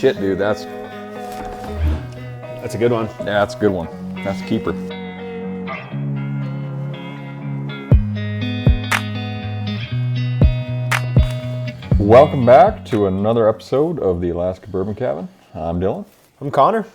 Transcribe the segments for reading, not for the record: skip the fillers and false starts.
Shit, dude, that's a good one. Yeah, that's a good one. That's a keeper. Welcome back to another episode of the Alaska Bourbon Cabin. I'm Dylan. I'm Connor.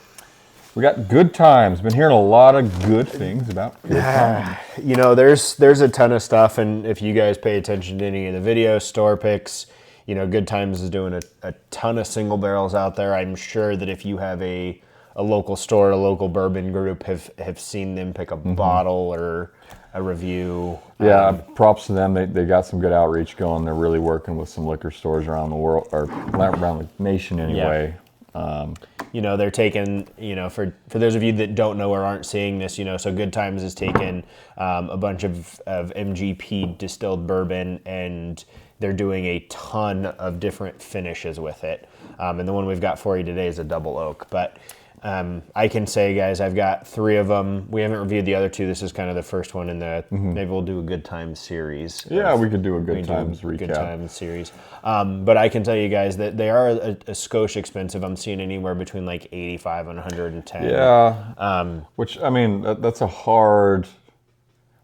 We got good times. Been hearing a lot of good things about good times. You know, there's a ton of stuff, and if you guys pay attention to any of the videos, store picks, you know, Good Times is doing a ton of single barrels out there. I'm sure that if you have a local store, a local bourbon group, have seen them pick a bottle or a review. Yeah, props to them. They got some good outreach going. They're really working with some liquor stores around the world, or around the nation anyway. Yeah. You know, they're taking, you know, for those of you that don't know or aren't seeing this, you know, so Good Times is taking a bunch of MGP distilled bourbon, and they're doing a ton of different finishes with it. And the one we've got for you today is a double oak. But I can say, guys, I've got 3 of them. We haven't reviewed the other 2. This is kind of the first one in the, maybe we'll do a Good Times series. Yeah, we could do a Good Times recap. Good Times series. But I can tell you guys that they are a skosh expensive. I'm seeing anywhere between like 85 and 110. Yeah, which, I mean, that's a hard...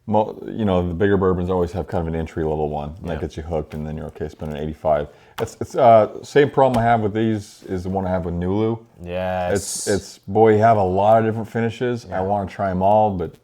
You know, the bigger bourbons always have kind of an entry-level one, and that gets you hooked, and then you're okay spending 85. It's same problem I have with these is the one I have with Nulu. Yes. It's boy, you have a lot of different finishes. Yeah. I want to try them all, but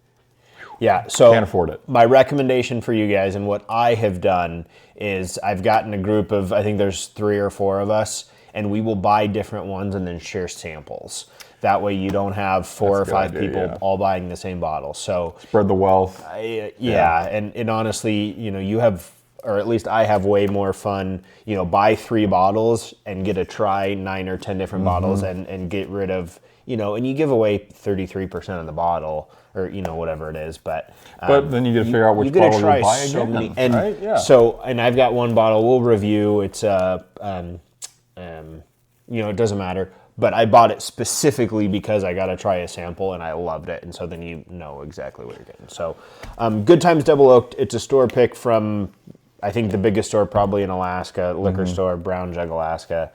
so can't afford it. My recommendation for you guys, and what I have done, is I've gotten a group of, I think there's 3 or 4 of us, and we will buy different ones and then share samples. That way you don't have 4 or 5 people all buying the same bottle. So spread the wealth. And honestly, you know, you have, or at least I have way more fun, you know, buy 3 bottles and get to try 9 or 10 different bottles and get rid of, you know, and you give away 33% of the bottle, or, you know, whatever it is. But then you get to figure out which bottle you buy again. And I've got one bottle we'll review. It's, you know, it doesn't matter. But I bought it specifically because I got to try a sample, and I loved it. And so then you know exactly what you're getting. So Good Times Double Oaked, it's a store pick from, I think, the biggest store probably in Alaska, liquor store, Brown Jug, Alaska.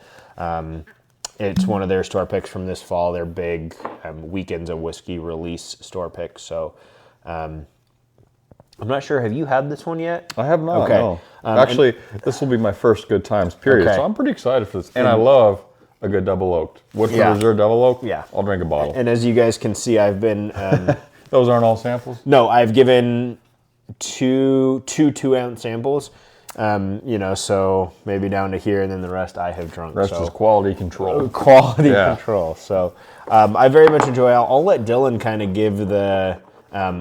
It's one of their store picks from this fall. Their big Weekends of Whiskey release store pick. So I'm not sure. Have you had this one yet? I have not, okay. no. Actually, this will be my first Good Times, period. Okay. So I'm pretty excited for this. And I love a good double oaked. Woodford Reserve double oaked? Yeah. I'll drink a bottle. And as you guys can see, I've been... Those aren't all samples? No, I've given two 2-ounce samples. You know, so maybe down to here, and then the rest I have drunk. The rest is quality control. Quality control. So I very much enjoy it. I'll let Dylan kind of give the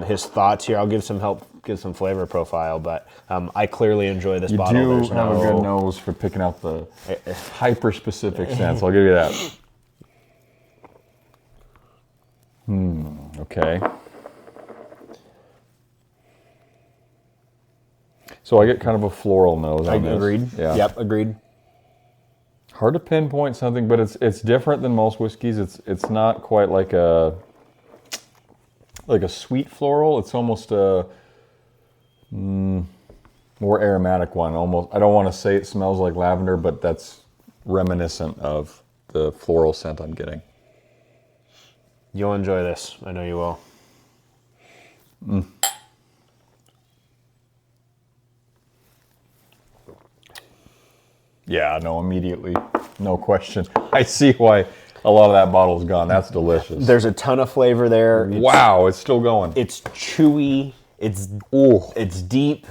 his thoughts here. I'll give some help, give some flavor profile, but I clearly enjoy this bottle. You do have a good nose for picking out the hyper-specific scents. I'll give you that. Okay. So I get kind of a floral nose on this. Agreed. Yeah. Yep, agreed. Hard to pinpoint something, but it's different than most whiskeys. It's not quite like a sweet floral. It's almost a more aromatic one. Almost, I don't want to say it smells like lavender, but that's reminiscent of the floral scent I'm getting. You'll enjoy this. I know you will. Yeah, no, immediately. No question. I see why a lot of that bottle's gone. That's delicious. There's a ton of flavor there. Wow, it's still going. It's chewy. It's deep.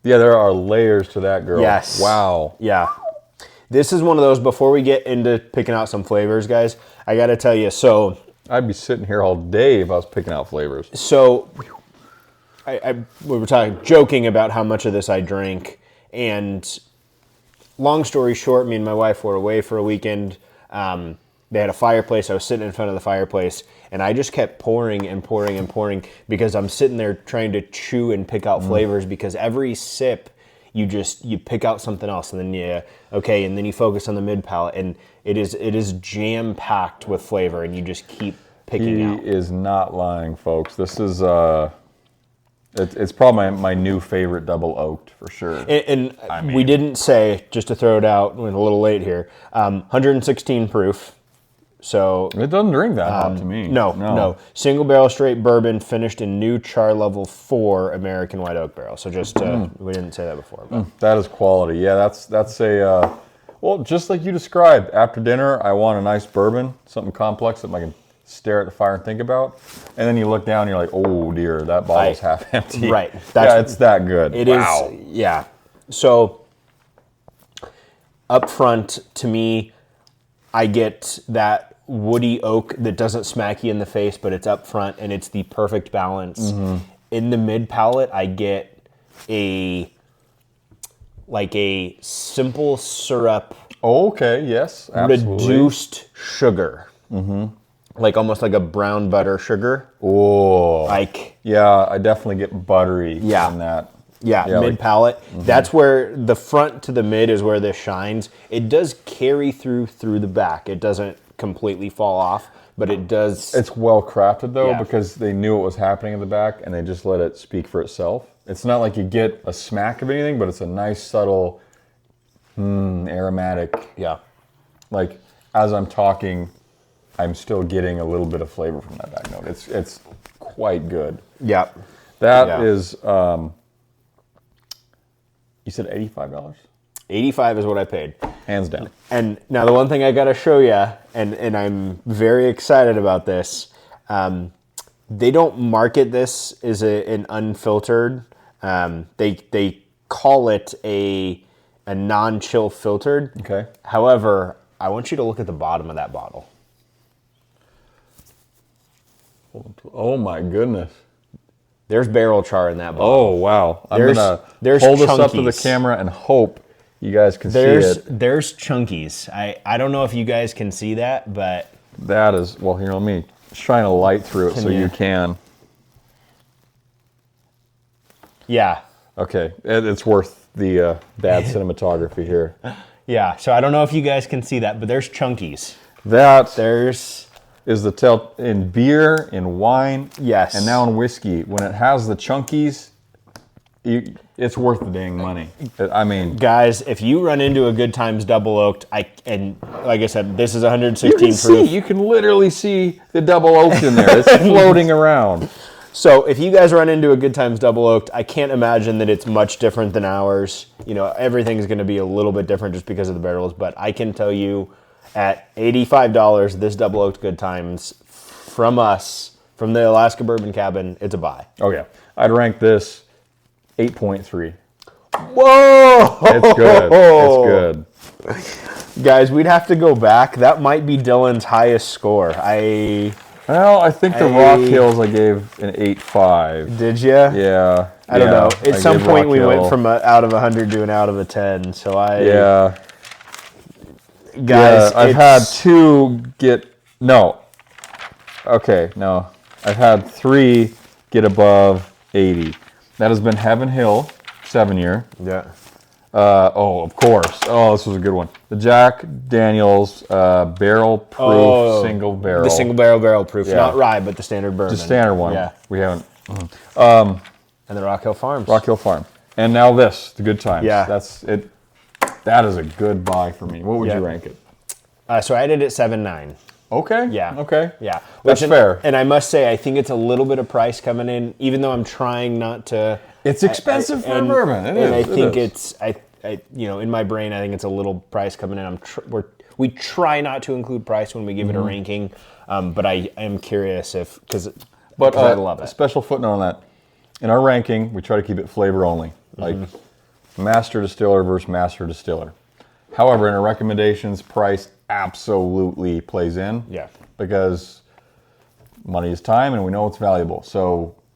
Yeah, there are layers to that, girl. Yes. Wow. Yeah. This is one of those, before we get into picking out some flavors, guys, I got to tell you, so... I'd be sitting here all day if I was picking out flavors. So, we were joking about how much of this I drank, and long story short, me and my wife were away for a weekend. They had a fireplace. I was sitting in front of the fireplace, and I just kept pouring and pouring and pouring because I'm sitting there trying to chew and pick out flavors, because every sip you pick out something else, and then and then you focus on the mid palate, and it is jam packed with flavor, and you just keep picking out. He is not lying, folks. This is It's probably my new favorite double oaked for sure. And we didn't say, just to throw it out, we're a little late here, 116 proof. So It doesn't drink that hot to me. No. Single barrel straight bourbon finished in new char level 4 American white oak barrel. So just, we didn't say that before. But. That is quality. Yeah, that's a, well, just like you described, after dinner, I want a nice bourbon, something complex that I can stare at the fire and think about. And then you look down and you're like, oh dear, that bottle's half empty. Right. Yeah, it's that good. It is, yeah. So up front, to me, I get that woody oak that doesn't smack you in the face, but it's up front and it's the perfect balance. In the mid palate, I get a simple syrup. Oh, okay, yes, absolutely. Reduced sugar. Like almost like a brown butter sugar. Oh. Like, yeah, I definitely get buttery in that. Yeah, mid palate. That's where the front to the mid is where this shines. It does carry through the back. It doesn't completely fall off, but it does. It's well crafted though, because they knew what was happening in the back and they just let it speak for itself. It's not like you get a smack of anything, but it's a nice subtle aromatic. Yeah. Like as I'm talking, I'm still getting a little bit of flavor from that back note. It's quite good. Yeah. That is you said $85? 85 is what I paid. Hands down. And now the one thing I got to show you, and I'm very excited about this, they don't market this as an unfiltered. They call it a non-chill filtered. Okay. However, I want you to look at the bottom of that bottle. Oh my goodness. There's barrel char in that bottle. Oh wow. I'm gonna hold this up to the camera and hope you guys can see it. There's chunkies. I don't know if you guys can see that, but that is, well, here, let me shine a light through it so you can. Yeah. Okay, it's worth the bad cinematography here. Yeah, so I don't know if you guys can see that, but there's chunkies. There's is the tell in beer, in wine, yes, and now in whiskey. When it has the chunkies, it's worth the dang money. I mean, guys, if you run into a Good Times double oaked, and like I said, this is 116 you can proof. You can literally see the double oaked in there. It's floating around. So if you guys run into a Good Times double oaked, I can't imagine that it's much different than ours. You know, everything's going to be a little bit different just because of the barrels. But I can tell you, at $85, this double oaked Good Times from us, from the Alaska Bourbon Cabin, it's a buy. Oh yeah, I'd rank this 8.3. Whoa! It's good. It's good. Guys, we'd have to go back. That might be Dylan's highest score. Well, I think the Rock Hills I gave an 8.5. Did you? Yeah. I don't know. At some point we went from out of 100 to an out of a 10. So Yeah. Guys, yeah, I've had two get... No. Okay, no. I've had 3 get above 80. That has been Heaven Hill, 7-year. Yeah. Oh, of course. Oh, this was a good one. The Jack Daniels barrel proof single barrel. The single barrel proof, not rye, but the standard bourbon. The standard one. Yeah. We haven't. And the Rock Hill Farms. Rock Hill Farm. And now this, the Good Times. Yeah. That's it. That is a good buy for me. What would you rank it? So I did it 7.9. Okay. Yeah. Okay. Yeah. That's fair. And I must say, I think it's a little bit of price coming in, even though I'm trying not to. It's expensive for a bourbon. It is. I think it's, in my brain, I think it's a little price coming in. We try not to include price when we give it a ranking, but I am curious because I love it. A special footnote on that. In our ranking, we try to keep it flavor only, like master distiller versus master distiller. However, in our recommendations, price absolutely plays in. Yeah. Because money is time, and we know it's valuable.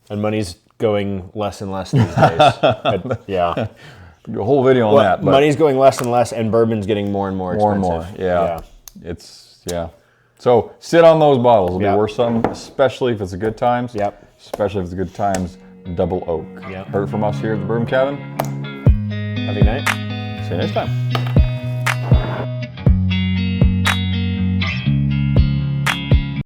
And money's going less and less these days. Yeah. A whole video on that. But money's going less and less, and bourbon's getting more and more expensive. More and more, yeah. So sit on those bottles. It'll be worth something, especially if it's a Good Times. Yep. Especially if it's a Good Times double oak. Yep. Heard from us here at the Bourbon Cabin. Have a good night. See you next time.